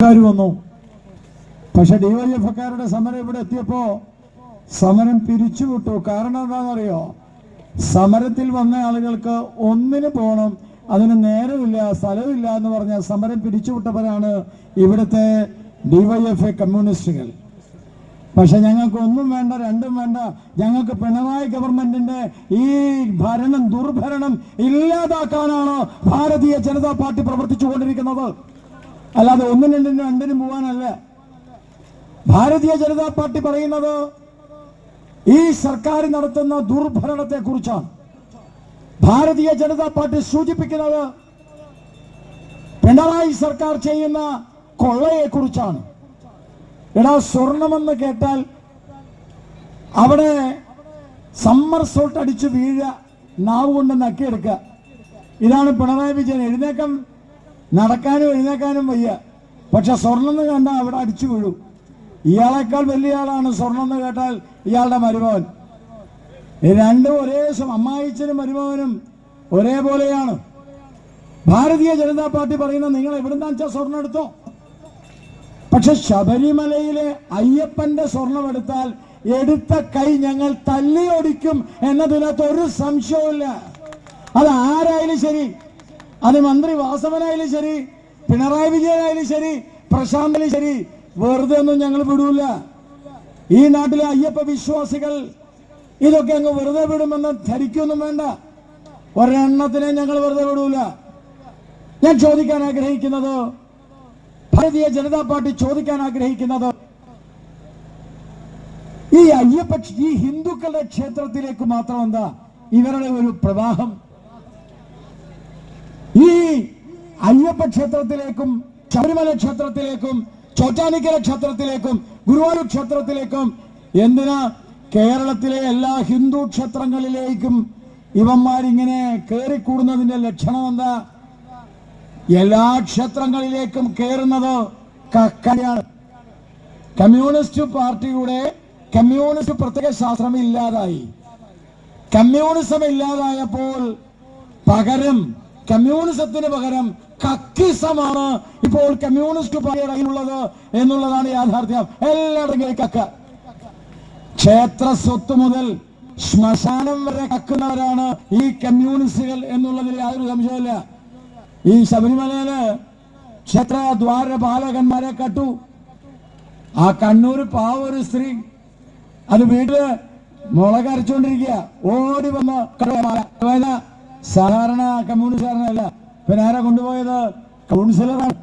വന്നു. പക്ഷെ ഡിവൈഎഫ്ഐക്കാരുടെ സമരം ഇവിടെ എത്തിയപ്പോ സമരം പിരിച്ചുവിട്ടു. കാരണം എന്താണെന്നറിയോ? സമരത്തിൽ വന്ന ആളുകൾക്ക് ഒന്നിന് പോകണം, അതിന് നേരമില്ല, സ്ഥലമില്ല എന്ന് പറഞ്ഞ സമരം പിരിച്ചുവിട്ടവരാണ് ഇവിടുത്തെ ഡിവൈഎഫ്ഐ കമ്മ്യൂണിസ്റ്റുകൾ. പക്ഷെ ഞങ്ങൾക്ക് ഒന്നും വേണ്ട, രണ്ടും വേണ്ട. ഞങ്ങൾക്ക് പിണറായി ഗവൺമെന്റിന്റെ ഈ ദുർഭരണം ഇല്ലാതാക്കാനാണ് ഭാരതീയ ജനതാ പാർട്ടി പ്രവർത്തിച്ചുകൊണ്ടിരിക്കുന്നത്. അല്ലാതെ ഒന്നിനും രണ്ടിനും പോകാനല്ല. ഭാരതീയ ജനതാ പാർട്ടി പറയുന്നത് ഈ സർക്കാർ നടത്തുന്ന ദുർഭരണത്തെ കുറിച്ചാണ്. ഭാരതീയ ജനതാ പാർട്ടി സൂചിപ്പിക്കുന്നത് പിണറായി സർക്കാർ ചെയ്യുന്ന കൊള്ളയെ കുറിച്ചാണ്. സ്വർണമെന്ന് കേട്ടാൽ അവിടെ സമ്മർ സോൾട്ട് അടിച്ചു വീഴുക, നാവ് കൊണ്ട് നക്കിയെടുക്കുക. ഇതാണ് പിണറായി വിജയൻ. നടക്കാനും എഴുന്നേക്കാനും വയ്യ. പക്ഷെ സ്വർണ്ണം എന്ന് കണ്ടാൽ അവിടെ അടിച്ചു വീഴും. ഇയാളെക്കാൾ വലിയ ആളാണ് സ്വർണ്ണം എന്ന് കേട്ടാൽ ഇയാളുടെ മരുമകൻ. രണ്ടും ഒരേ അമ്മായിച്ചനും മരുമകനും ഒരേപോലെയാണ്. ഭാരതീയ ജനതാ പാർട്ടി പറയുന്ന നിങ്ങൾ എവിടുന്നാ വെച്ചാൽ സ്വർണ്ണം എടുത്തോ. പക്ഷെ ശബരിമലയിലെ അയ്യപ്പന്റെ സ്വർണം എടുത്താൽ എടുത്ത കൈ ഞങ്ങൾ തല്ലിയൊടിക്കും എന്നതിനകത്ത് ഒരു സംശയവുമില്ല. അത് ആരായാലും ശരി, അത് മന്ത്രി വാസവനായാലും ശരി, പിണറായി വിജയനായാലും ശരി, പ്രശാന്തായാലും ശരി, വെറുതെ ഒന്നും ഞങ്ങൾ വിടൂല. ഈ നാട്ടിലെ അയ്യപ്പ വിശ്വാസികൾ ഇതൊക്കെ അങ്ങ് വെറുതെ വിടുമെന്ന് ധരിക്കൊന്നും വേണ്ട. ഒരെണ്ണത്തിനെ ഞങ്ങൾ വെറുതെ വിടൂല. ഞാൻ ചോദിക്കാൻ ആഗ്രഹിക്കുന്നത്, ഭാരതീയ ജനതാ പാർട്ടി ചോദിക്കാൻ ആഗ്രഹിക്കുന്നത്, ഈ ഹിന്ദുക്കളുടെ ക്ഷേത്രത്തിലേക്ക് മാത്രം എന്താ ഇവരുടെ ഒരു പ്രവാഹം? ഈ അയ്യപ്പ ക്ഷേത്രത്തിലേക്കും ശബരിമല ക്ഷേത്രത്തിലേക്കും ചോറ്റാനിക്കര ക്ഷേത്രത്തിലേക്കും ഗുരുവായൂർ ക്ഷേത്രത്തിലേക്കും എന്തിനാ കേരളത്തിലെ എല്ലാ ഹിന്ദു ക്ഷേത്രങ്ങളിലേക്കും ഇവന്മാരിങ്ങനെ കയറിക്കൂടുന്നതിന്റെ ലക്ഷണം എന്താ? എല്ലാ ക്ഷേത്രങ്ങളിലേക്കും കയറുന്നത് കക്കയാണ്. കമ്മ്യൂണിസ്റ്റ് പാർട്ടിയുടെ കമ്മ്യൂണിസ്റ്റ് പ്രത്യേക ശാസ്ത്രം ഇല്ലാതായി. കമ്മ്യൂണിസം ഇല്ലാതായപ്പോൾ കമ്മ്യൂണിസത്തിന് പകരം കക്കിസമാണ് ഇപ്പോൾ കമ്മ്യൂണിസ്റ്റ് പാർട്ടിയുടെ കയ്യിലുള്ളത് എന്നുള്ളതാണ് യാഥാർത്ഥ്യം. എല്ലായിടത്തും കക്ക. ക്ഷേത്ര സ്വത്ത് മുതൽ ശ്മശാനം വരെ കക്കുന്നവരാണ് ഈ കമ്മ്യൂണിസ്റ്റുകൾ എന്നുള്ളതിൽ യാതൊരു സംശയമില്ല. ഈ ശബരിമലയില് ക്ഷേത്ര ദ്വാരപാലകന്മാരെ കട്ടു. ആ കണ്ണൂര് പാവ ഒരു സ്ത്രീ അത് വീട്ടില് മുളക് അരച്ചുകൊണ്ടിരിക്കുക. ഓടി വന്ന് സാധാരണ കമ്മ്യൂണിസ്റ്റുകാരനല്ല, പിന്നെ ആരാ കൊണ്ടുപോയത്? കൗൺസിലറാണ്.